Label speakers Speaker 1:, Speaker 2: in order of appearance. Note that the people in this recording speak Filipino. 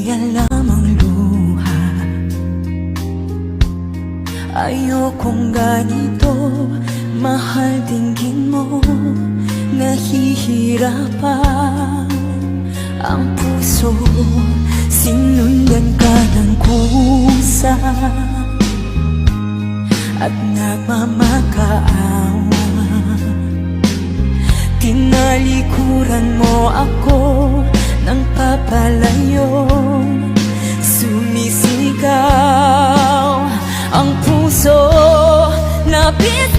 Speaker 1: alam ang luha. Ayokong ganito, mahal, dinggin mo. Nahihirapan ang puso, sinundan ka ng kusa at nagmamakaawa. Tinalikuran mo ako ng papalayo, sumisigaw ang puso, labis